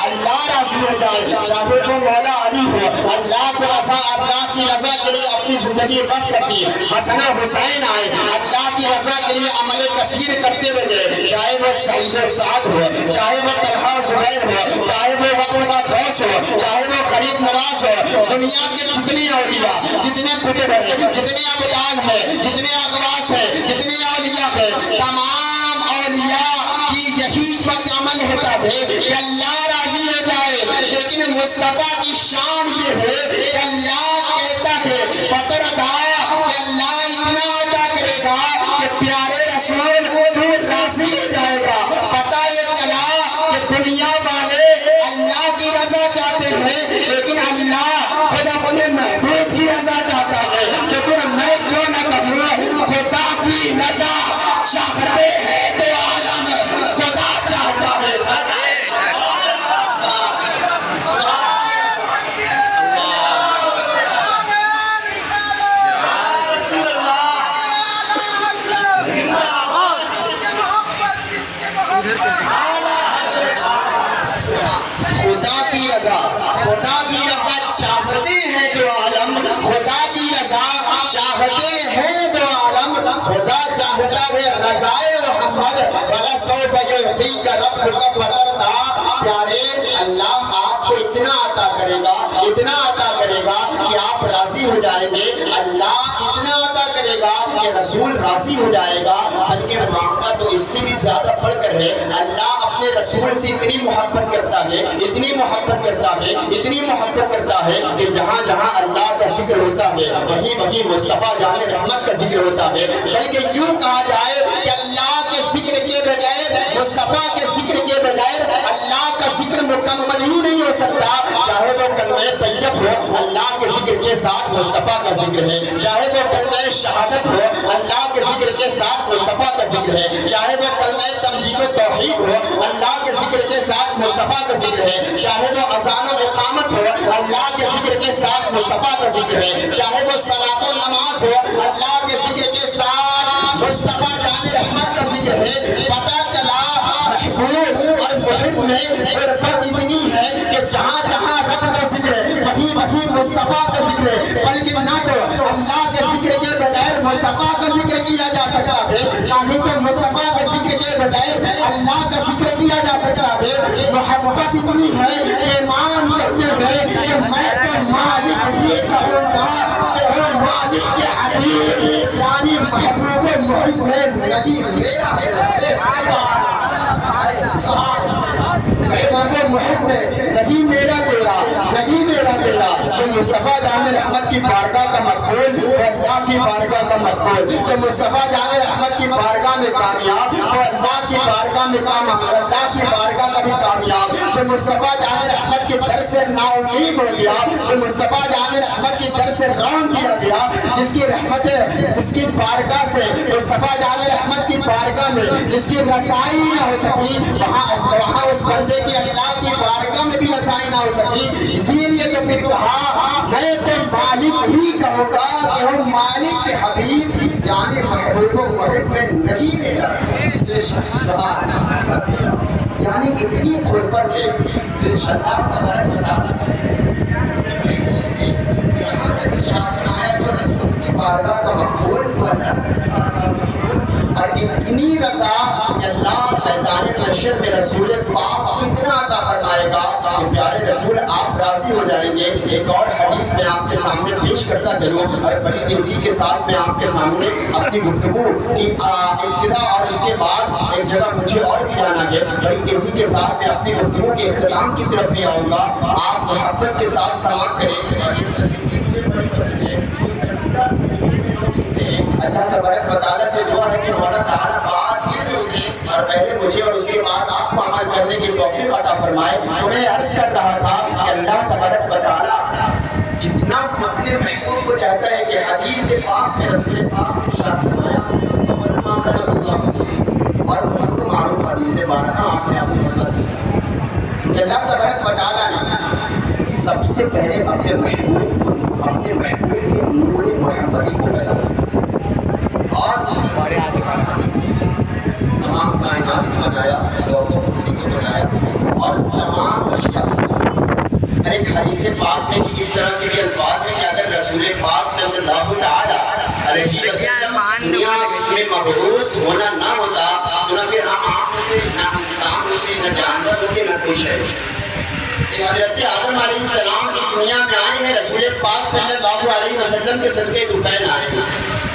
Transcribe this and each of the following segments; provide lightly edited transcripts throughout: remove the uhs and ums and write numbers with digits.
اللہ راضی ہو جائے، چاہے وہ مولا علی ہو، اللہ کو اللہ کی رضا کے لیے اپنی زندگی وقف کر دی، حسن حسین آئے، اللہ کی رضا کے لیے عمل کثیر کرتے ہوئے گئے، چاہے وہ سعید و سعد ہو، چاہے وہ طلحہ و زبیر ہو، چاہے وہ وقت غوث ہو، چاہے وہ غریب نواز ہو، دنیا کے جتنے اولیاء، جتنے کتب ہیں، جتنے ابدال ہیں، جتنے اقواس ہیں، جتنے اولیاء ہیں، تمام اولیاء کی یہی بد عمل ہوتا ہے کہ اللہ راضی ہو جائے، لیکن مصطفیٰ کی شان یہ ہے کہ اللہ کہتا ہے فطر تھا کہ اللہ اتنا عطا کرے گا کہ پیارے رسول تو راضی ہو جائے گا۔ پتہ یہ چلا کہ دنیا والے اللہ کی رضا چاہتے ہیں، لیکن اللہ خود اپنے محبوب کی رضا چاہتا ہے، تو پھر میں کیوں نہ کہوں خدا کی رضا چاہتے ہیں تو عالم خدا چاہتا ہے رضا۔ خدا کی رضا چاہتے ہیں تو عالم، خدا کی رضا چاہتے ہیں تو عالم، خدا چاہتا ہے رضائے محمد وَلَا سَوْفَ يُعْطِيكَ رَبُّكَ فَتَرْضَىٰ۔ پیارے اللہ آپ کو اتنا عطا کرے گا، اتنا عطا کرے گا کہ آپ راضی ہو جائیں گے، اللہ اتنا عطا کرے گا کہ رسول راضی ہو جائے گا، بلکہ معاملہ تو اس سے بھی زیادہ بڑھ کر ہے، اللہ اپنے رسول سے اتنی محبت کرتا ہے، اتنی محبت کرتا ہے، اتنی محبت کرتا ہے کہ جہاں جہاں اللہ کا ذکر ہوتا ہے وہیں مصطفیٰ جان رحمت کا ذکر ہوتا ہے، بلکہ یوں کہا جائے کہ اللہ کے ذکر کے بغیر، مصطفیٰ کے ذکر کے بغیر اللہ کا ذکر مکمل ہی نہیں ہو سکتا، چاہے وہ کلمہ طیب ہو، اللہ کے ذکر کے ساتھ مصطفیٰ کا ذکر ہے، چاہے وہ کلمہ شہادت ہو، اللہ کے ذکر کے ساتھ مصطفیٰ کا ذکر ہے، چاہے وہ کلمہ تمجید و توحید ہو، اللہ کے ذکر کے ساتھ مصطفیٰ کا ذکر ہے، چاہے وہ اذان و اقامت ہو، اللہ کے ذکر کے ساتھ مصطفیٰ کا ذکر ہے، چاہے وہ صلاۃ و نماز ہو، اللہ کے ذکر کے ساتھ مصطفیٰ جان رحمت کا ذکر ہے۔ پتہ چلا محبوب اور محب میں قربت اتنی ہے کہ جہاں جہاں رب کا ذکر ہے وہیں مصطفیٰ کا ذکر ہے، بلکہ نہ تو اللہ کے ذکر کے بغیر مصطفیٰ کا ذکر کیا جا سکتا ہے، نہ ہی تو مصطفیٰ کے ذکر کے بغیر اللہ کا ذکر کیا جا سکتا ہے۔ محبت اتنی ہے کہ امام کہتے ہیں کہ میں تو مالک ہی کہوں گا کہ وہ مالک کے حبیب، یعنی محبوب محب میں نہیں میرا محبوب محب میں نہیں میرا تیرا، نہیں میرا تیرا، جو مصطفیٰ جان رحمت کی بارگاہ کا مقبول وہ اللہ کی بارگاہ کا مقبول، جو مصطفیٰ جان رحمت کی بارگاہ میں کامیاب وہ اللہ کی بارگاہ میں اللہ کی بارگاہ کا بھی کامیاب، جو مصطفیٰ جان رحمت کے در سے نا امید ہو گیا، جو مصطفیٰ جان رحمت کی در سے رون کیا گیا، جس کی رحمت جس کی بارگاہ سے مصطفیٰ جان رحمت کی بارگاہ میں جس کی رسائی نہ ہو سکی، وہاں اس بندے کی اللہ کی بارگاہ میں بھی رسائی نہ ہو سکی، اسی لیے تو پھر کہا میں تو مالک ہی کہوں گا کہ وہ مالک کے حبیب، یعنی محبوب و محب میں نہیں میرا، یعنی اتنی قربت ہے اللہ تبارک و تعالیٰ یہاں تک ارشاد فرمایا جو رسول کی بارگاہ کا مقبول وہ اللہ، اور اتنی رضا کہ اللہ میدان محشر میں رسول پاک کو اتنا عطا فرمائے گا کہ پیارے رسول آپ راضی ہو جائیں گے۔ ایک اور حدیث میں آپ کے سامنے پیش کرتا چلوں اور بڑی تیزی کے ساتھ میں آپ کے سامنے اپنی گفتگو کی ابتدا اور اس کے بعد ایک جگہ مجھے اور بھی جانا ہے، بڑی تیزی کے ساتھ میں اپنی گفتگو کے اختتام کی طرف بھی آؤں گا، آپ محبت کے ساتھ سماعت کریں۔ اللہ تبارک و تعالیٰ سے دعا ہے کہ مولا تعالیٰ بات اور پہلے مجھے اور اس کے بعد آپ کو عمل کرنے کی توفیق عطا فرمائے۔ تو میں عرض کر رہا تھا کہ اللہ تبارک و تعالیٰ جتنا اپنے محبوب کو چاہتا ہے کہ حدیث پاک میں رسول پاک نے ارشاد فرمایا اور بہت معروف حدیث بارہا آپ نے اپنے مطلب کہ اللہ تبارک و تعالیٰ نے سب سے پہلے اپنے محبوب کے نور محمدی کو پیدا کیا، اور اسی بارے تمام کائنات کو بنایا، لوح و کرسی کو بنایا اور تمام اشیاء۔ ایک حدیث پاک میں بھی اس طرح کے بھی الفاظ ہیں کہ اگر رسول پاک صلی اللہ تعالی علیہ وسلم دنیا میں مبعوث ہونا نہ ہوتا تو نہ پھر ہم آپ ہوتے، نہ انسان ہوتے، نہ جانور ہوتے، نہ کوئی شے۔ حضرت آدم علیہ السلام کی دنیا میں آئے ہیں، رسول پاک صلی اللہ علیہ وسلم کے صدقے طفیل آئے ہیں۔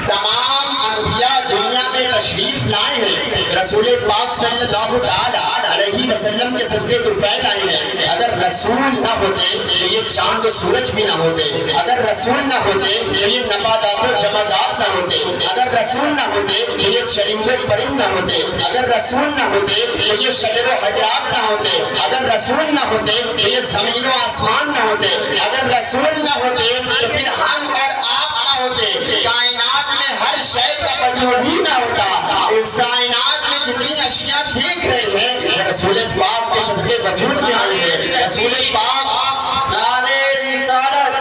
تمام انبیاء دنیا میں تشریف لائے ہیں، رسول پاک صلی اللہ تعالی علیہ وسلم کے صدقے طفیل آئے ہیں۔ اگر رسول نہ ہوتے تو یہ چاند و سورج بھی نہ ہوتے، اگر رسول نہ ہوتے تو یہ نباتات و جمادات نہ ہوتے، اگر رسول نہ ہوتے تو یہ چرند و پرند نہ ہوتے، اگر رسول نہ ہوتے تو یہ شجر و حجرات نہ ہوتے، اگر رسول نہ ہوتے تو یہ زمین و آسمان نہ ہوتے، اگر رسول نہ ہوتے تو پھر ہم اور آپ نہ ہوتے، کائنات میں ہر شے کا وجود ہی نہ ہوتا۔ اس کائنات میں جتنی اشیاء دیکھ رہے ہیں رسول پاک کے صدقے وجود میں آئی ہے۔ رسول پاک نعرہ رسالت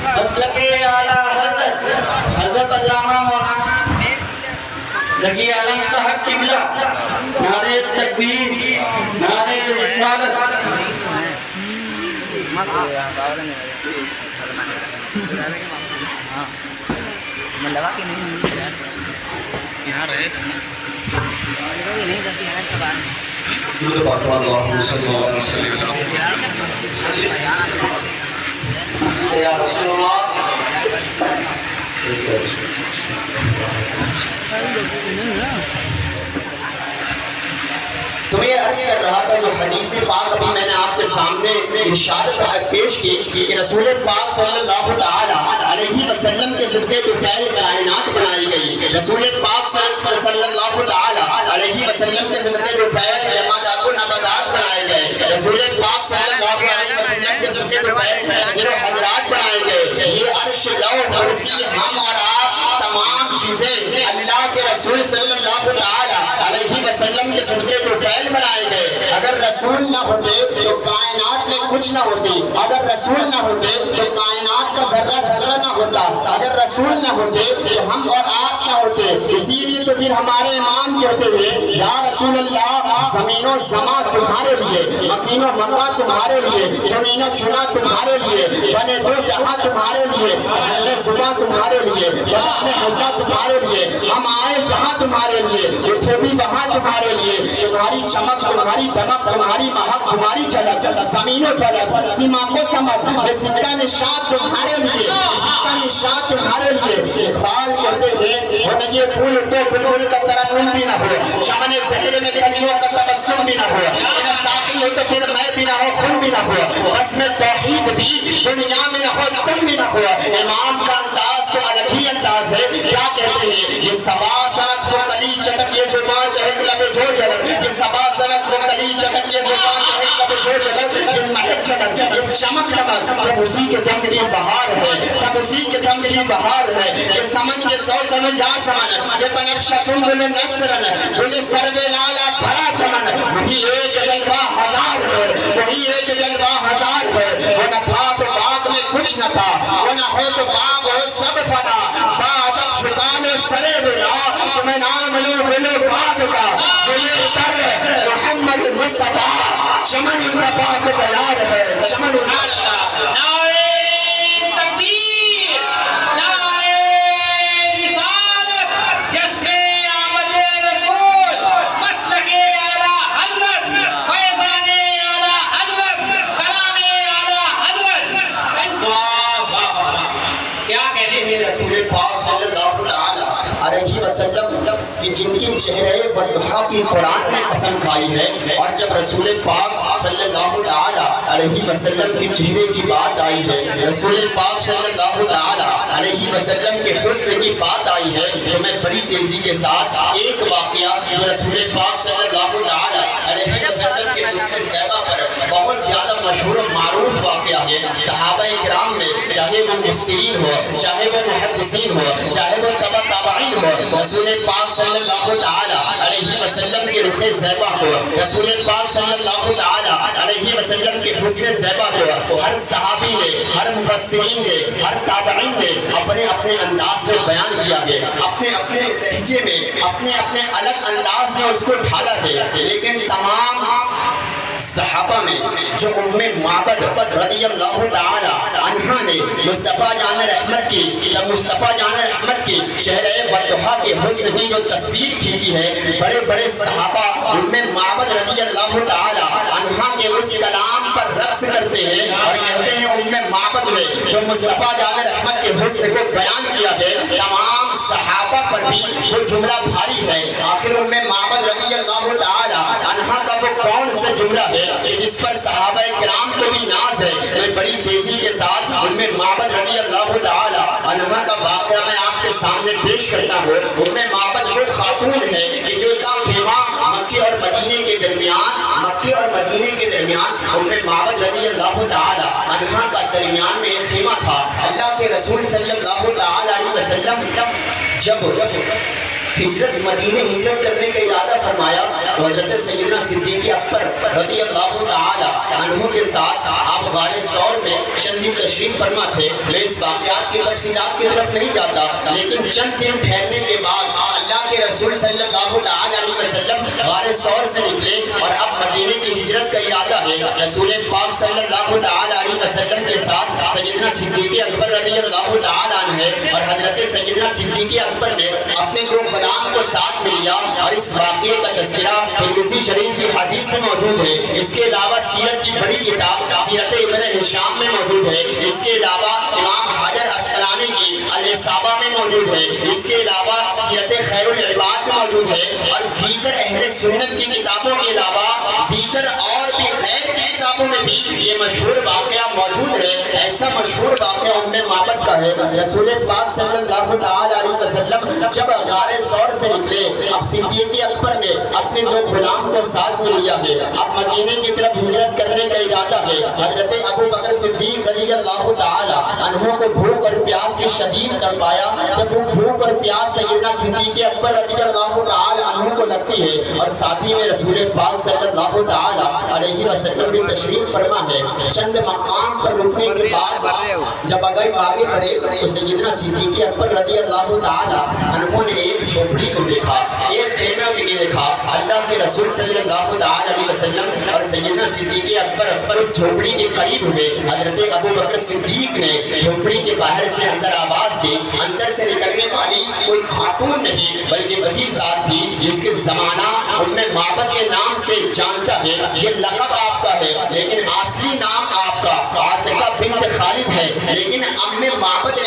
مسلک اعلیٰ حضرت علامہ مولانا زکی عالم صاحب قبلہ، نعرہ تکبیر، نعرہ رسالت۔ لگا کہ نہیں یہاں رہے نہیں تھا کہ یہاں کب یا رسول اللہ تو میں عرض کر رہا تھا جو حدیث پاک ابھی میں نے آپ کے سامنے ارشاد پیش کی کہ رسول پاک صلی اللہ تعالی علیہ وسلم کے صدقے طفیل کائنات بنائی گئی۔ رسول پاک صلی اللہ تعالی علیہ وسلم کے صدقے طفیل جمادات و نباتات بنائے گئے۔ رسول پاک صلی اللہ علیہ وسلم کے صدقے طفیل شجر و حجرات بنائے گئے۔ یہ عرش، لوح، کرسی، ہم اور آپ تمام چیزیں اللہ کے رسول صلی اللہ تعالی علیہ وسلم کے صدقے طفیل بنائے گئے۔ اگر رسول نہ ہوتے تو کائنات میں کچھ نہ ہوتی، اگر رسول نہ ہوتے تو کائنات کا ذرہ ذرہ نہ ہوتا، اگر رسول نہ ہوتے تو ہم اور آپ نہ ہوتے۔ اسی لیے تو پھر ہمارے امام کہتے ہوئے یا رسول اللہ زمین و زمان تمہارے لیے، مکین و مکہ تمہارے لیے، چنین و چنا تمہارے لیے، بنے دو جہاں تمہارے لیے، اہل زباں تمہارے لیے، بدن حجا تمہارے لیے، ہم آئے جہاں تمہارے لیے، اٹھے بھی وہاں تمہارے لیے۔ تمہاری چمک، تمہاری دمک، تمہاری مہک، تمہاری جھلک، زمین و فلک، سیما کو سمک، یہ سکہ نشاد تمہارے لیے، سکہ نشاد تمہارے لیے۔ اقبال کہتے ہیں وہ نہ یہ پھول تو بلبل کا ترنم بھی نہ ہو، چمن دہر میں کلیوں کا تبسم بھی نہ ہو، نہ ساقی ہو تو پھر میں بھی نہ ہو، خون بھی نہ ہو، بس میں توحید بھی دنیا میں نہ ہو، تم بھی نہ ہو۔ امام کا انداز تو الگ ہی انداز ہے، کیا کہتے ہیں یہ سبا سنت کو کلی چٹک، یہ زبان چہک لب جو جلک، یہ سبا سنت کو کلی چٹک، یہ زبان چہک لب جو جلک، یہ مہک چلک، یہ چمک دمک، سب اسی کے دم کی بہار ہے، سب اسی کے دم کی بہار ہے۔ یہ سمن یہ سو سمن جا سمن، یہ بنفش سنبل نسترن، گل سروے لالا بھرا چمن، وہی ایک جلوہ ہزار ہے، وہی ایک جلوہ ہزار ہے۔ وہ نہ تھا تو باغ میں کچھ نہ تھا، وہ نہ ہو تو باغ ہو سب فنا، بادب چھکا لو سرے بلا، تمہیں نام لو بلو باد کا، دلے تر محمد مصطفیٰ، چمن ان کا پاک تیار ہے، چمن ان کا جن کی چہرے والضحا کی قرآن نے قسم کھائی ہے۔ اور جب رسول پاک صلی اللہ تعالی علیہ وسلم کی چہرے کی بات آئی ہے، رسول پاک صلی اللہ تعالی علیہ وسلم کے حسن کی بات آئی ہے، تو میں بڑی تیزی کے ساتھ ایک واقعہ جو رسول پاک صلی اللہ تعالی علیہ وسلم کے حسن زیبا پر بہت زیادہ مشہور و معروف واقعہ ہے۔ صحابہ کرام میں چاہے وہ وہ مفسرین ہو، چاہے وہ محدثین ہو، چاہے وہ تبع تابعین ہو، رسول پاک صلی اللہ تعالی علیہ وسلم کے رخ زیبا کو، رسول پاک صلی اللہ تعالی علیہ وسلم کے حسن زیبا کو ہر صحابی نے، ہر مفسرین نے، ہر تابعین نے اپنے اپنے انداز میں بیان کیا ہے، اپنے اپنے لہجے میں، اپنے اپنے الگ انداز میں اس کو ڈھالا ہے۔ لیکن تمام صحابہ میں جو ام معبد رضی اللہ تعالی عنہا نے مصطفیٰ جان رحمت کی چہرہ والضحیٰ کے حسن کی جو تصویر کھینچی ہے، بڑے بڑے صحابہ ام معبد رضی اللہ تعالی عنہا کے اس کلام پر رقص کرتے ہیں اور کہتے ہیں ام معبد نے جو مصطفیٰ جان رحمت کے حسن کو بیان کیا ہے، تمام صحابہ پر بھی وہ جملہ بھاری ہے۔ آخر ام معبد رضی اللہ تعالی عنہا کا وہ کون سا جملہ ہے کہ جس پر صحابہ کرام کو بھی ناز ہے؟ میں بڑی تیزی کے ساتھ ام معبد رضی اللہ تعالی عنہا کا واقعہ میں آپ کے سامنے پیش کرتا ہوں۔ ام معبد وہ خاتون ہے کہ جو کا خیمہ مکے اور مدینے کے درمیان ام معبد رضی اللہ تعالی عنہا کا درمیان میں ایک خیمہ تھا۔ اللہ کے رسول صلی اللہ تعالی علیہ وسلم جب مدینے ہجرت کرنے کا ارادہ فرمایا تو حضرت سیدنا صدیق اکبر رضی اللہ تعالی عنہ کے ساتھ آپ غار ثور میں چند دن تشریف فرما تھے۔ میں اس واقعات کی تفصیلات کی طرف نہیں جاتا، لیکن چند دن ٹھہرنے کے بعد اللہ کے رسول صلی اللہ تعالی علیہ وسلم غار ثور سے نکلے اور اب مدینے کی ہجرت کا ارادہ ہے۔ رسول پاک صلی اللہ تعالی علیہ وسلم کے ساتھ سیدنا صدیق اکبر رضی اللہ تعالی عنہ اور حضرت سیدنا صدیق اکبر نے اپنے دو غلام کو ساتھ میں لیا، اور اس واقعے کا تذکرہ ترمذی شریف کی حدیث میں موجود ہے۔ اس کے علاوہ سیرت کی بڑی کتاب سیرت ابن ہشام میں موجود ہے۔ اس کے علاوہ امام حجر اسقلانی کی الاصابہ میں موجود ہے۔ اس کے علاوہ سیرت خیر العباد میں موجود ہے، اور دیگر اہل سنت کی کتابوں کے علاوہ دیگر اور بھی خیر کی کتابوں میں بھی یہ مشہور واقعہ موجود ہے۔ ایسا مشہور واقعہ ام معبد کا ہے۔ رسول پاک صلی اللہ تعالی علیہ وسلم جب غار ثور سے نکلے، اب صدیق اکبر نے اپنے دو غلام کو ساتھ میں لیا ہے، اب مدینے کی طرف ہجرت کرنے کا ارادہ ہے۔ حضرت ابو بکر صدیق رضی اللہ تعالی عنہ کو بھوک اور پیاس کی شدید کر پایا۔ جب وہ بھوک اور پیاس سیدنا صدیق اکبر رضی اللہ تعالی عنہ کو لگتی ہے، اور ساتھی میں رسول پاک صلی اللہ تعالی علیہ وسلم بھی تشریف فرما ہے، چند مقام پر رکنے کے بعد جب آگے بڑھے تو سیدنا صدیق اکبر رضی اللہ تعالی عنہ نے ایک جھوپڑی کو دیکھا، ایک خیمے کو دیکھا۔ اللہ کے رسول صلی اللہ تعالی علیہ وسلم اور سیدنا صدیق اکبر اس جھوپڑی کے قریب ہوئے۔ حضرت ابو بکر صدیق نے جھوپڑی کے باہر سے اندر آواز دی۔ اندر سے نکلنے والی کوئی خاتون نہیں بلکہ وہی ذات تھی جس کے زمانہ ام معبد کے نام سے جانتا ہے۔ یہ لقب آپ کا ہے لیکن اصلی نام آپ کا عاتقہ بنت خالد ہے، لیکن ام معبد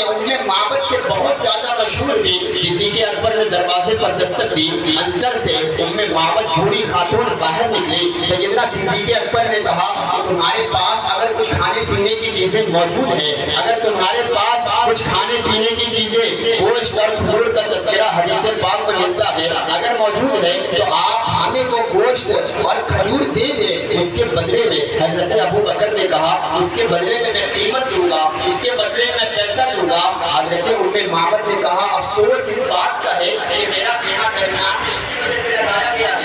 سے بہت زیادہ مشہور بھی۔ صدیق اکبر نے دروازے پر دستک دی، اندر سے ام معبد بوڑھی خاتون باہر نکلی۔ سیدنا صدیق اکبر نے کہا کہ تمہارے پاس اگر کچھ کھانے پینے کی چیزیں موجود ہیں، اگر تمہارے پاس کچھ کھانے پینے کی چیزیں، گوشت اور کھجور کا تذکرہ حدیث پاک میں ملتا ہے، اگر موجود ہے تو آپ ہمیں وہ گوشت اور کھجور دے دیں۔ اس کے بدلے میں حضرت ابو بکر نے کہا اس کے بدلے میں قیمت دوں گا، اس کے بدلے میں پیسہ دوں گا۔ حضرت ام معبد نے کہا افسوس اس بات کا ہے کہ میرا خیمہ درمیان میں اسی وجہ سے لگایا گیا ہے،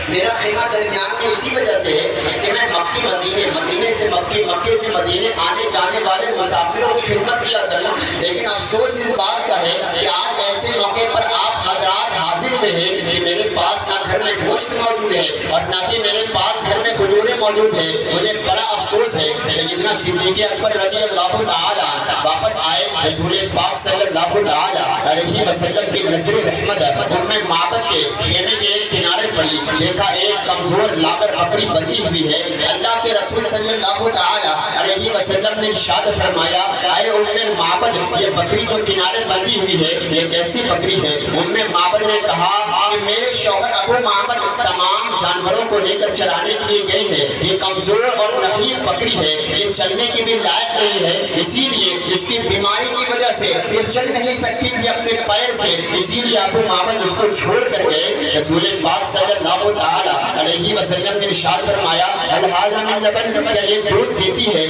میرا خیمہ درمیان میں اسی وجہ سے ہے کہ میں مدینے سے مکے سے مدینے آنے جانے والے مسافروں کی خدمت کیا کروں۔ لیکن افسوس اس بات کا ہے کہ آج ایسے موقع پر آپ حضرات حاضر ہوئے ہیں کہ میرے پاس نہ گھر میں گوشت موجود ہے اور نہ ہی میرے پاس گھر میں کھجوریں موجود ہیں، مجھے بڑا افسوس ہے۔ سیدنا صدیق اکبر رضی اللہ تعالی واپس آئے، رسول پاک صلی اللہ تعالی علیہ وسلم کی نظر رحمت ام معبد کے خیمے کے ایک کنارے پڑی، دیکھا ایک کمزور لاغر بکری بندھی ہوئی ہے۔ اللہ کے رسول صلی اللہ تعالی علیہ وسلم نے ارشاد فرمایا اے ام معبد، یہ بکری جو کنارے بندھی ہوئی ہے یہ کیسی بکری ہے؟ ام معبد نے کہا کہ میرے شوہر ابو معبد تمام جانوروں کو لے کر چرانے کے لیے گئے ہیں، یہ کمزور اور نحیف بکری ہے، ہے، یہ چلنے کی بھی لائق نہیں ہے، اسی لیے اس کی بیماری کی وجہ سے یہ چل نہیں سکتی تھی اپنے پیر سے، اسی لیے ابو معبد اس کو چھوڑ کر گئے۔ رسول پاک صلی اللہ تعالی علیہ وسلم نے ارشاد فرمایا الحاظ من لبن، کیا یہ دودھ دیتی ہے؟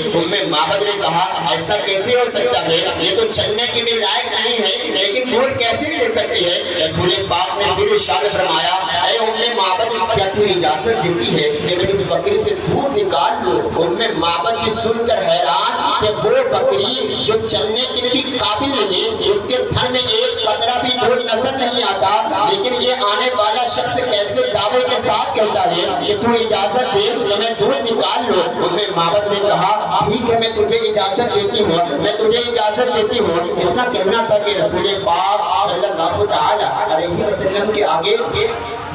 معبد نے کہا ایسا کیسے ہو سکتا ہے، یہ تو چلنے کی بھی لائق نہیں ہے لیکن دودھ کیسے دے سکتی ہے؟ رسول پاک نے پھر ارشاد فرمایا اے معبد، کیا تو اجازت دیتی ہے کہ میں اس بکری سے دودھ نکال لوں؟ معبد بھی سن کر حیران کہ وہ بکری جو چلنے کے لیے بھی قابل نہیں، اس کے تھن میں ایک قطرہ بھی دودھ نظر نہیں آتا، لیکن یہ آنے والا شخص کیسے دعوے کے ساتھ کہتا ہے کہ تو اجازت دے تو میں دودھ نکال لوں؟ معبد نے کہا ٹھیک ہے، میں تجھے اجازت دیتی ہوں، میں تجھے اجازت دیتی ہوں۔ اتنا کہنا تھا کہ رسول پاک صلی اللہ تعالی علیہ وسلم کے آگے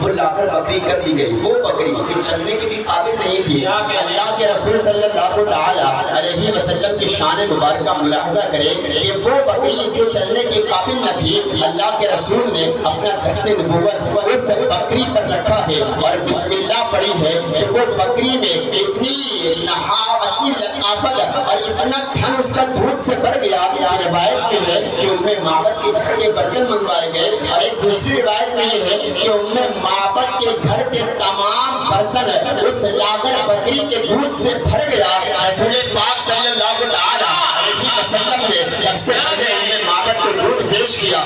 وہ لا کر بکری کر دی گئی۔ وہ بکری جو چلنے کی بھی قابل نہیں تھی، اللہ کے رسول صلی اللہ تعالی علیہ وسلم کی شان مبارکہ ملاحظہ کرے کہ وہ بکری جو چلنے کی قابل نہ تھی، اللہ کے رسول نے اپنا دست نبوت اس بکری پر رکھا ہے اور بسم اللہ پڑھی ہے کہ وہ بکری میں اتنی لطافت اور اتنا دھن اس کا دودھ سے بھر گیا۔ روایت میں ہے کہ معبد کے گھر کے برتن منگوائے گئے، اور ایک دوسری روایت میں یہ ہے کہ معبد کے گھر کے تمام برتن اس لاغر بکری کے دودھ سے بھر گیا۔ رسول پاک صلی اللہ تعالی علیہ وسلم نے سب سے پہلے معبد کو دودھ پیش کیا،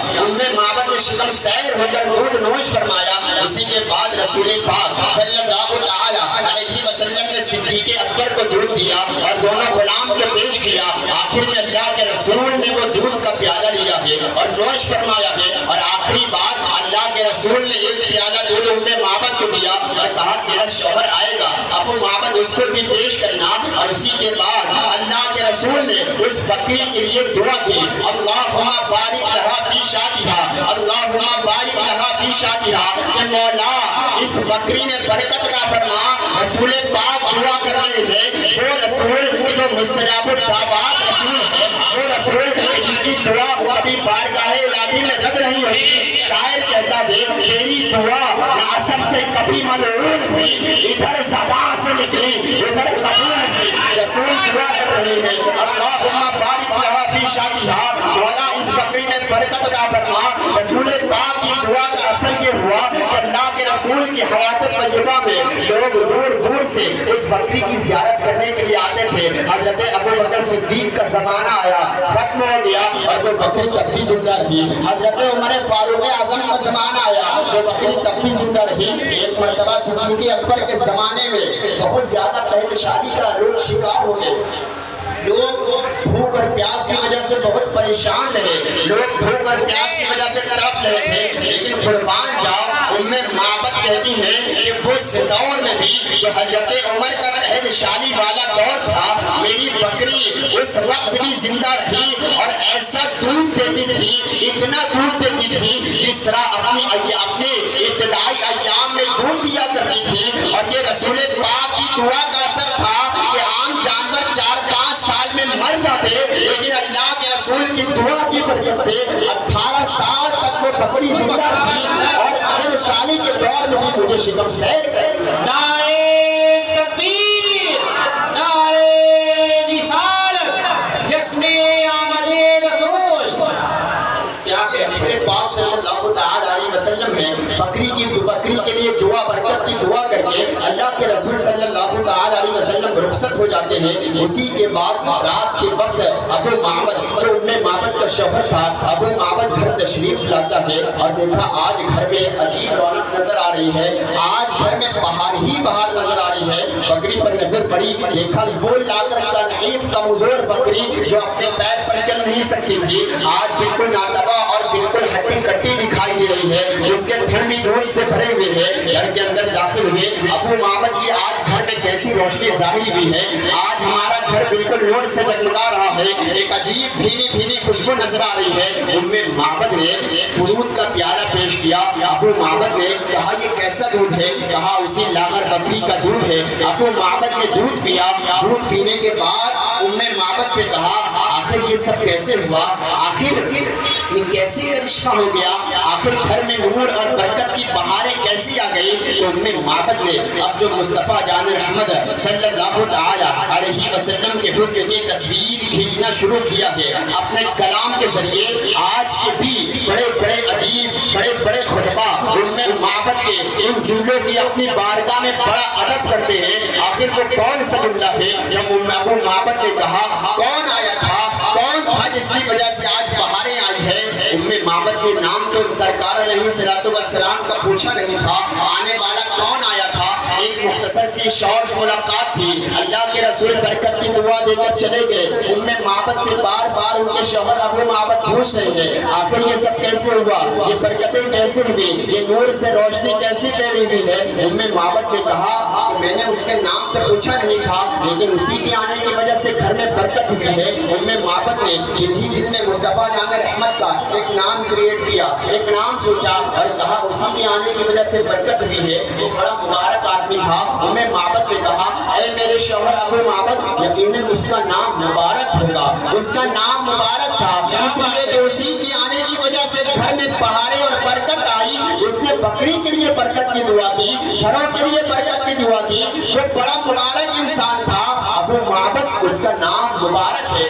معبد نے شکم سیر ہو کر دودھ نوش فرمایا۔ اسی کے بعد رسول پاک صلی اللہ تعالی علیہ وسلم نے صدیق اکبر کو دودھ دیا اور دونوں غلام کو پیش کیا۔ آخر میں اللہ کے رسول نے وہ دودھ کا پیالہ لیا ہے اور نوش فرمایا ہے، اور آخری بات اللہ کے رسول نے ایک پیالہ دودھ معبد کو دیا اور کہا تیرا شوہر آئے گا، ابو معبد اس کو بھی پیش کرنا۔ اور اسی کے بعد اللہ کے رسول نے اس بکری کے لیے دعا کی اللہم بارک لہا فی شاتہا، اللہم بارک لہا فی شاتہا، کہ مولا اس بکری میں برکت عطا فرما۔ رسول پاک دعا کر رہے ہیں، وہ رسول جو مستجاب الدعوات رسول ہے، وہ رسول جس کی دعا کبھی بارگاہ الہی میں رد نہیں ہوئی۔ شاعر کہتا ہے تیری دعا ناسب سے کبھی ملعون ہوئی، ادھر زبان سے نکلی ادھر قبول ہوئی۔ رسول دعا کر رہے ہیں اللہم بارک لہا فی شاتہا، مولا اس بکری میں برکت عطا فرما۔ رسول پاک کی دعا کا اثر یہ ہوا کہ اللہ کے رسول کی حیات طیبہ میں لوگ دور دور سے اس بکری کی زیارت کرنے کے لیے آتے تھے۔ حضرت ابو بکر صدیق کا زمانہ آیا، ختم ہو گیا اور وہ بکری تب بھی زندہ رہی۔ حضرت عمر فاروق اعظم کا زمانہ آیا، وہ بکری تب بھی زندہ رہی۔ ایک مرتبہ صدیق اکبر کے زمانے میں بہت زیادہ قحط شادی کا لوگ شکار ہو گئے، لوگ بھوک اور پیاس کی وجہ سے بہت پریشان رہے، لوگ بھوک اور پیاس کی وجہ سے تڑپ رہے تھے۔ لیکن قربان جاؤ معبد کہتی ہیں کہ اس دور میں بھی جو حضرت عمر کا قحط شادی والا دور تھا، میری بکری اس وقت بھی زندہ رہی اور ایسا دودھ دیتی تھی، اتنا دودھ دیتی تھی جس طرح اپنے ابتدائی ایام میں دودھ دیا کرتی تھی۔ اور یہ رسول پاک کی دعا کا اثر تھا کہ عام جانور 4-5 سال میں مر جاتے، لیکن اللہ کے رسول کی دعا کی برکت سے 18 سال تک وہ بکری زندہ رہی اور قحط شادی کے دور میں بھی مجھے شکم سیر کر۔ نعرہ تکبیر، نعرہ رسالت، جشن آمد رسول۔ کیا رسول پاک صلی اللہ تعالی علیہ وسلم ہے بکری کے لیے دعا برکت کی دعا کر کے اللہ کے رسول صلی اللہ تعالی علیہ وسلم رخصت ہو جاتے ہیں۔ اسی کے بعد رات کے وقت ابو معبد جو معبد کا شوہر تھا، ابو معبد گھر تشریف لاتا ہے اور دیکھا آج گھر میں عجیب رونق نظر آ رہی ہے، آج گھر میں بہار ہی بہار نظر آ رہی ہے۔ بکری پر نظر پڑی، دیکھا وہ لا کر کا نحیف کمزور بکری جو اپنے پیر پر چل نہیں سکتی تھی، آج بالکل ناتبا اور بالکل ہڈی کٹی دکھائی دے رہی ہے، اس کے تھن بھی دودھ سے بھرے ہوئے ہیں۔ گھر کے اندر داخل ہوئے، ابو معبد یہ آج گھر میں کیسی روشنی ظاہر ہوئی ہے، آج ہمارا گھر بالکل نور سے جگمگا رہا ہے، ایک عجیب بھینی بھینی خوشبو نظر آ رہی ہے۔ معبد نے دودھ کا پیالہ پیش کیا، ابو معبد نے کہا یہ کیسا دودھ ہے؟ کہا اسی لاغر بکری کا دودھ ہے۔ ابو معبد نے دودھ پیا، دودھ پینے کے بعد معبد سے کہا آخر یہ سب کیسے ہوا، آخر یہ کیسے کرشمہ ہو گیا، آخر گھر میں نور اور برکت کی بہاریں کیسی آ گئی؟ تو معبد نے اب جو مصطفیٰ جان رحمت صلی اللہ تعالی علیہ وسلم کے حسن کی تصویر کھینچنا شروع کیا ہے اپنے کلام کے ذریعے. آج کے بھی بڑے بڑے ادیب, بڑے بڑے خطبہ ام معبد کے ان جملوں کی اپنی بارگاہ میں بڑا ادب کرتے ہیں. آخر وہ کون سا جملہ ہے جب ابو معبد نے کہا کون آیا تھا, کون تھا جس کی وجہ سے آج بہاریں آئی ہیں؟ ام معبد نے نام تو سرکار علیہ الصلوۃ والسلام کا پوچھا نہیں تھا, آنے والا کون آیا تھا. ایک مختصر سی شعر سے ملاقات تھی, اللہ کے رسول برکت کی دعا دے کر چلے گئے. ام معبد سے بار بار ان کے شوہر ابو معبد پوچھ رہے ہیں آخر یہ سب کیسے ہوا, یہ برکتیں کیسے ہوئی, یہ نور سے روشنی کیسے پیدا ہوئی ہے. ام معبد نے کہا کہ میں نے اس سے نام تو پوچھا نہیں تھا, لیکن اسی کے آنے کی وجہ سے گھر میں برکت ہوئی ہے. ام معبد نے انہی دن میں مصطفیٰ جان رحمت کا ایک نام کریٹ کیا, ایک نام سوچا اور کہا اسی کے آنے کی وجہ سے برکت ہوئی ہے. وہ بڑا مبارک آدمی تھا. ام معبد نے کہا اے میرے شوہر ابو معبد, یقیناً اس کا نام مبارک ہوگا, اس کا نام مبارک تھا اس لیے کہ اسی کے آنے کی وجہ سے گھر میں بہاریں اور برکت آئی. اس نے بکری کے لیے برکت کی دعا کی, گھروں کے لیے برکت کی دعا کی. جو بڑا مبارک انسان تھا ابو معبد, اس کا نام مبارک ہے.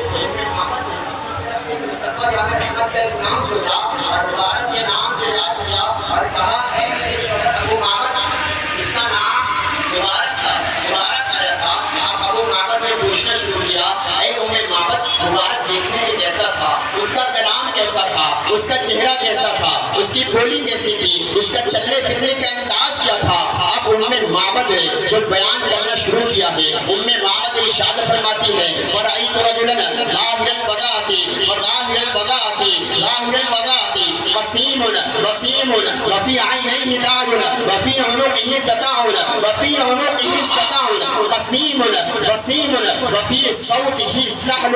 مصطفیٰ جان رحمت کا ایک نام سوچا اور مبارک کے نام سے یاد کیا اور کہا اے میرے شوہر ابو معبد, اس کا نام مبارک تھا, مبارک آیا تھا. اب ابو معبد نے پوچھنا شروع کیا اے ام معبد, مبارک دیکھنے میں کیسا تھا, اس کا کلام کیسا تھا, اس کا چہرہ کیسا تھا, اس کی بولی کیسی تھی, اس کا چلنے پھرنے کا انداز کیا تھا. اب ام معبد نے جو بیان کرنا شروع کیا ہے, ام معبد ارشاد فرماتی ہے وَرَأَيْتُ رَجُلًا ظَاهِرَ الْبَذَاءَةِ وَظَاهِرَ الْبَذَاءَةِ ظَاهِرَ الْبَذَاءَةِ قَصِيمٌ وَسِيمٌ وَفِي عَيْنَيْهِ تَاجٌ وَفِي عُنُقِهِ سَتَاعٌ وَفِي عُنُقِهِ سَتَاعٌ قَصِيمٌ وَسِيمٌ وَفِي صَوْتِهِ سَحْلٌ.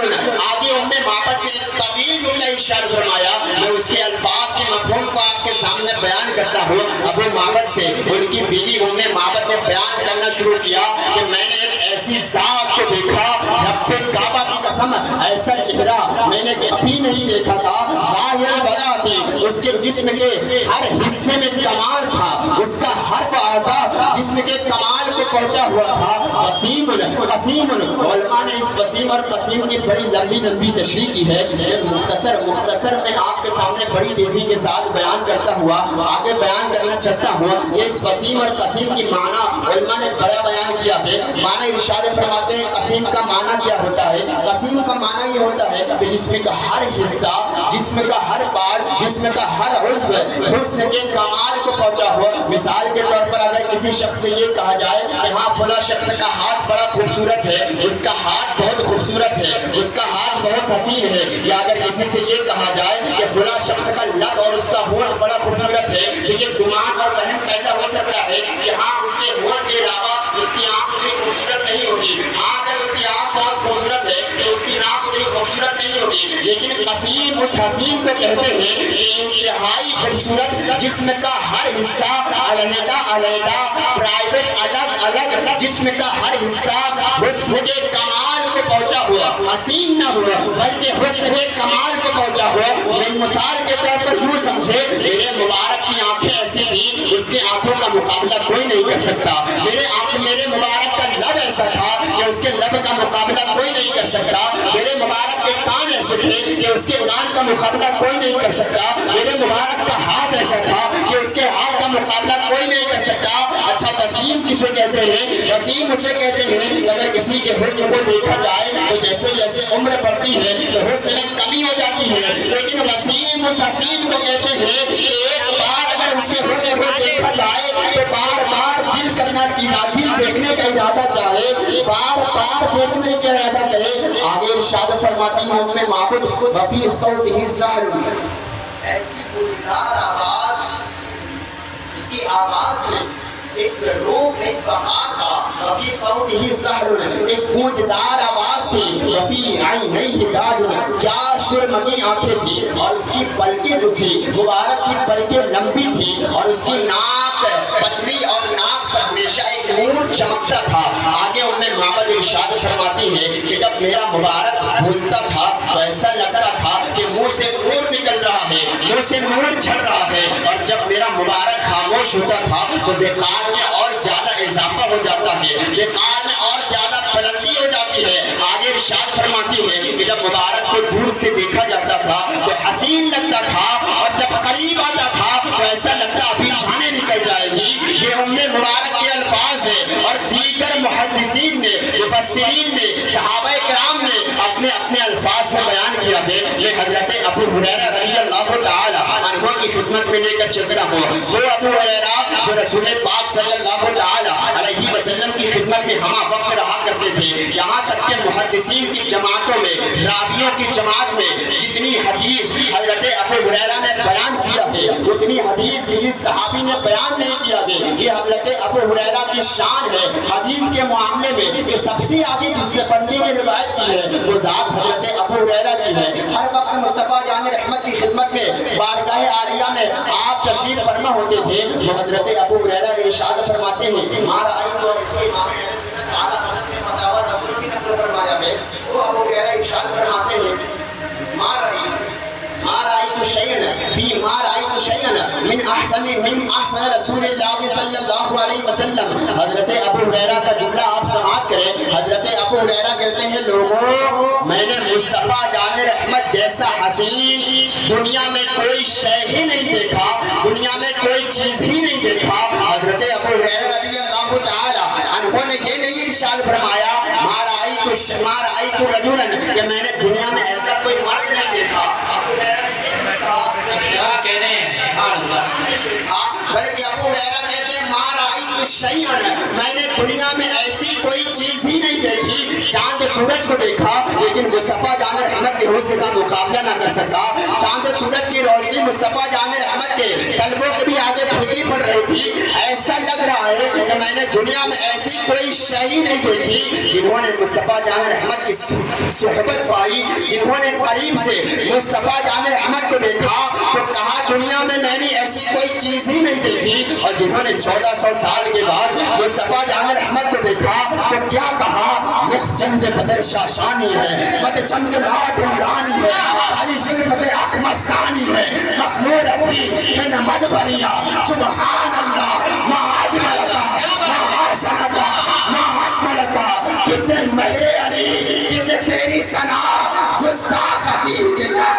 آگے ام معبد نے ایک طویل جملہ ارشاد فرمایا, میں اس کے الفاظ کے مفہوم کو آپ کے سامنے بیان کرتا ہوں. ابو معبد سے ان کی بیوی ام معبد نے بیان کرنا شروع کیا کہ میں نے ایک ایسی ذات کو دیکھا, رب کعبہ کی قسم ایسا چہرہ میں نے کبھی نہیں دیکھا تھا. ظاہر البذاء, اس کے جسم کے ہر حصے میں کمال تھا, اس کا ہر اعضاء جسم کے کمال کو پہنچا ہوا تھا. قسیم قسیم, علماء نے اس قسیم اور قسیم کی بڑی لمبی لمبی تشریح کی ہے. مختصر میں آپ کے سامنے بڑی تیزی کے ساتھ بیان کرتا ہوا آگے بیان کرنا چاہتا ہوں کہ اس قسیم اور قسیم کی معنی علماء نے بڑا بیان کیا ہے. معنی ارشاد فرماتے ہیں قسیم کا معنی کیا ہوتا ہے. قسیم کا معنی یہ ہوتا ہے کہ جسم کا ہر حصہ, جسم کا ہر پارٹ, جسم کا ہر عضو حسن کے کمال کو پہنچا ہو. مثال کے طور پر اگر کسی شخص سے یہ کہا جائے کہ ہاں فلاں شخص کا ہاتھ بڑا خوبصورت ہے, اس کا ہاتھ بہت خوبصورت ہے, اس کا ہاتھ بہت حسین ہے, یا اگر کسی سے یہ کہا جائے کہ فلاں شخص کا لب اور اس کا ہونٹ بڑا خوبصورت ہے, تو یہ گمان اور وہم پیدا ہو سکتا ہے کہ ہاں اس کے ہونٹ کے علاوہ اس کی آنکھ اتنی خوبصورت نہیں ہوگی. ہاں اگر اس کی آنکھ بہت خوبصورت ہے تو اس کی ناک اتنی خوبصورت نہیں ہوگی. لیکن قسیم اس حسین کو کہتے ہیں کہ انتہائی خوبصورت, جسم کا ہر حصہ علیحدہ علیحدہ, پرائیویٹ الگ الگ, جسم کا ہر حصہ حسن کے کمال کو پہنچا ہوا, حسین نہ ہوا بلکہ حسن کے کمال کو پہنچا ہوا. میں مثال کے طور پر یوں سمجھے میرے مبارک کی آنکھیں ایسی تھی, اس کے آنکھوں کا مقابلہ کوئی نہیں کر سکتا. میرے مبارک کا لب ایسا تھا کہ اس کے لب کا مقابلہ کوئی نہیں کر سکتا. میرے مبارک کے کان ایسے تھے کہ اس کے کان کا مقابلہ کوئی نہیں کر سکتا. میرے مبارک کا ہاتھ ایسا تھا کہ اس کے ہاتھ کا مقابلہ کوئی نہیں کر سکتا. اچھا وسیم کسے کہتے ہیں؟ وسیم اسے کہتے ہیں اگر کسی کے حسن کو دیکھا جائے تو جیسے جیسے عمر بڑھتی ہے تو حسن میں کمی ہو جاتی ہے, لیکن وسیم اس حسین کو کہتے ہیں کہ ایک بار اگر اس کے حسن کو دیکھا جائے تو بار بار دل کرنا, دل دیکھنے کا ارادہ چاہے, بار بار دیکھنے کا ارادہ کرے. آگے ارشاد فرماتی ہے ام معبد وفی صوتہ سحر, ایسی گلدار آواز, اس کی آواز میں ایک روح, ایک بقا تھا. وفی صوتہ سحر, ایک گونجدار آواز تھی. وفی عینیہ تاج, کیا سرمگی آنکھیں تھی, اور اس کی پلکیں جو تھی مبارک کی پلکیں لمبی تھی, اور اس کی ناک پتلی اور ناک پر ہمیشہ ایک نور چمکتا تھا. آگے ام معبد ارشاد فرماتی ہے کہ جب میرا مبارک بولتا تھا تو ایسا لگتا تھا کہ منہ سے نور نکل رہا ہے, منہ سے نور جھڑ رہا ہے، اور جب میرا مبارک خاموش ہوتا تھا تو وقار میں اور زیادہ اضافہ ہو جاتا ہے، وقار میں اور زیادہ بلندی ہو جاتی ہے۔ آگے ارشاد فرماتی ہے کہ جب مبارک کو دور سے دیکھا جاتا تھا تو حسین لگتا تھا، اور جب قریب آتا تھا تو ایسا لگتا ابھی جانیں نکل جائے گی۔ یہ ام مبارک کے الفاظ ہیں، اور دیگر محدثین نے، مفسرین نے، صحابہ کرام نے اپنے اپنے الفاظ میں بیان کیا ہے۔ میں حضرت ابو ہریرہ رضی اللہ تعالی عنہ کی خدمت میں لے کر چلتا ہوں۔ وہ ابو ہریرہ جو رسول پاک صلی اللہ تعالی علیہ وسلم کی خدمت میں ہمہ وقت رہا کرتے تھے، یہاں تک کہ محدثین کی جماعتوں میں، راویوں کی جماعت میں جتنی حدیث حضرت ابو ہریرہ نے بیان کیا ہے اتنی حدیث کسی صحابی نے بیان نہیں کیا ہے۔ یہ حضرت ابو ہریرہ کی شان ہے حدیث کے معاملے میں، یہ سب سے آگے جس نے بندے نے روایت کی ہے وہ ذات حضرت ابو ہریرہ کی ہے۔ ہر وقت مصطفیٰ جان رحمت کی خدمت میں بارگاہ عالیہ میں آپ تشریف فرما ہوتے تھے۔ وہ حضرت ابو ہریرہ ارشاد فرماتے ہیں، مارا آئی تو اس کے امام اہل سنت اعلیٰ حضرت نے فتاوی رسول کی نقل فرمایا ہے۔ وہ ابو ہریرہ ارشاد فرماتے ہیں، ما رأيت شيئا من احسن رسول اللہ صلی اللہ علیہ وسلم۔ حضرت ابو ہریرہ کا جملہ آپ سماعت کریں۔ حضرت ابو ہریرہ کہتے ہیں، لوگوں میں نے مصطفیٰ جان رحمت جیسا حسین دنیا میں کوئی شے ہی نہیں دیکھا، دنیا میں کوئی چیز ہی نہیں دیکھا۔ حضرت ابو ہریرہ رضی اللہ تعالی عنہ نے یہ نہیں ارشاد فرمایا ما رأيت رجلا کہ میں نے دنیا میں ایسا کوئی مرد نہیں دیکھا۔ کیا کہہ رہے ہیں؟ سبحان اللہ۔ بلکہ ابو ہریرہ کہتے ہیں، ما رأيت شيئا، میں نے دنیا میں ایسی کوئی چیز ہی نہیں دیکھی۔ چاند سورج کو دیکھا لیکن مصطفیٰ جان رحمت کے حسن کا مقابلہ نہ کر سکا۔ چاند سورج کی روشنی مصطفیٰ جان رحمت کے طلبوں کے بھی آگے پھیکی پڑ رہی تھی۔ ایسا لگ رہا ہے کہ میں نے دنیا میں ایسی کوئی شے ہی نہیں دیکھی۔ جنہوں نے مصطفیٰ جان رحمت کی صحبت پائی، جنہوں نے قریب سے مصطفیٰ جان رحمت کو دیکھا تو کہا دنیا میں میں نے ایسی کوئی چیز ہی نہیں دیکھی۔ اور جنہوں نے 1400 سال کے بعد مصطفیٰ جان رحمت کو دیکھا تو کیا کہا، مخجند بدر شاشانی ہے، مد چمک لاٹ عمرانی ہے، کالی زلفت اک مستانی ہے، مخمور ابھی من مد بریا، سبحان اللہ ما اجملکا ما احسنکا ما اکملکا۔ کتنے مہر علی، کتنے تیری ثنا گستاخ عتیق جا۔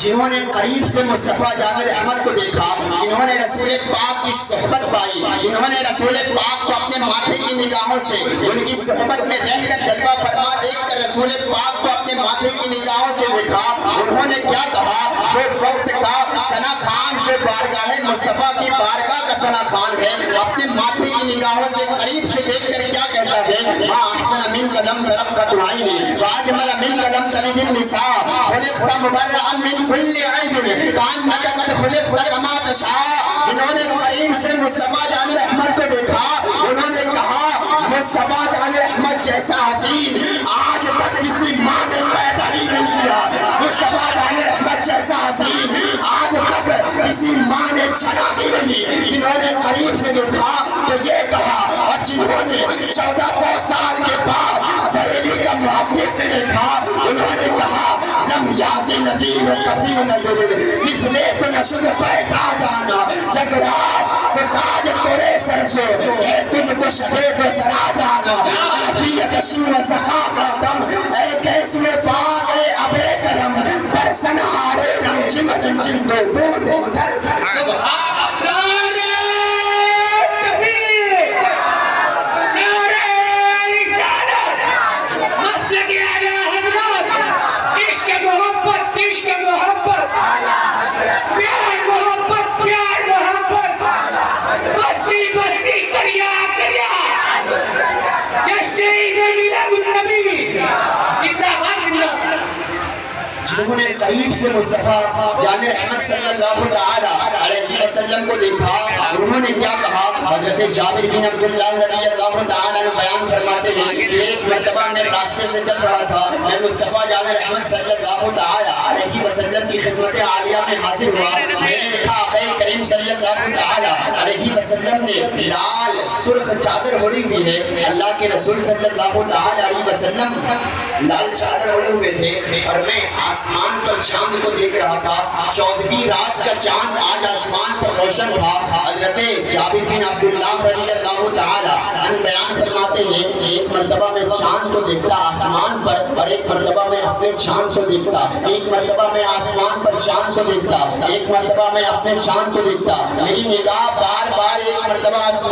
جنہوں نے قریب سے مصطفیٰ جان رحمت کو دیکھا، جنہوں نے رسول پاک کی صحبت پائی، جنہوں نے رسول پاک کو اپنے ماتھے کی نگاہوں سے ان کی صحبت میں رہ کر جلوہ فرما دیکھ کر رسول پاک کو اپنے ماتھے کی نگاہوں سے دیکھا، انہوں نے کیا کہا، وہ وقت کا ثنا خان جو بارگاہ مصطفیٰ کی بارگاہ کا ثنا خان ہے، اپنے ماتھے کی نگاہوں سے قریب سے دیکھ کر کیا کہتا ہے، ما احسن منک لم ترق قط عینی واجمل منک لم تلد النساء خلقت مبرئا من کل عیب کانک قد خلقت کما تشاء۔ جنہوں نے قریب سے مصطفیٰ جان رحمت کو دیکھا انہوں نے کہا مصطفیٰ جان رحمت جیسا حسین آج تک کسی ماں نے پیدا ہی نہیں کیا، مصطفیٰ جان رحمت جیسا حسین آج تک کسی ماں نے چنا ہی نہیں۔ جنہوں نے قریب سے دیکھا تو یہ کہا، اور جنہوں نے 1400 سال کے بعد بریلی کا محدث نے دیکھا انہوں نے کہا لم یاد نذیر کفی نظر مثلے تو نشد پیدا جانا جگرات کو تاج تورے سر سو اے تجھ کو شہید و سرا جانا عرفیت شیو سخا کا دم اے کیسو پاک اے ابے کرم برسن ہارے رم جم رم جم دو دو در سبحان قریب سے مصطفیٰ جان رحمت صلی اللہ تعالی علیہ وسلم کو دیکھا. انہوں نے کیا کہا؟ حضرت جابر بن عبداللہ رضی اللہ تعالی عنہ بیان فرماتے ہیں کہ ایک مرتبہ میں راستے سے چل رہا تھا, میں مصطفیٰ جان رحمت صلی اللہ تعالی علیہ وسلم کی خدمت عالیہ میں حاضر ہوا. میں نے دیکھا آقا کریم صلی اللہ تعالی علیہ وسلم نے لال سرخ چادر اوڑھی ہوئی ہے. اللہ کے رسول صلی اللہ تعالی علیہ وسلم لال چادر اوڑھے ہوئے تھے اور میں آسمان پر چاند کو دیکھ رہا تھا. 14ویں رات کا چاند آج آسمان پر روشن تھا. حضرت جابر بن عبداللہ رضی اللہ تعالی عنہ بیان فرماتے ہیں ایک مرتبہ میں چاند کو دیکھتا آسمان پر اور ایک مرتبہ میں اپنے چاند کو دیکھتا. ایک مرتبہ میں آسمان پر چاند کو دیکھتا, ایک مرتبہ میں اپنے چاند کو دیکھتا. میری نگاہ بار بار ایک مرتبہ آسمان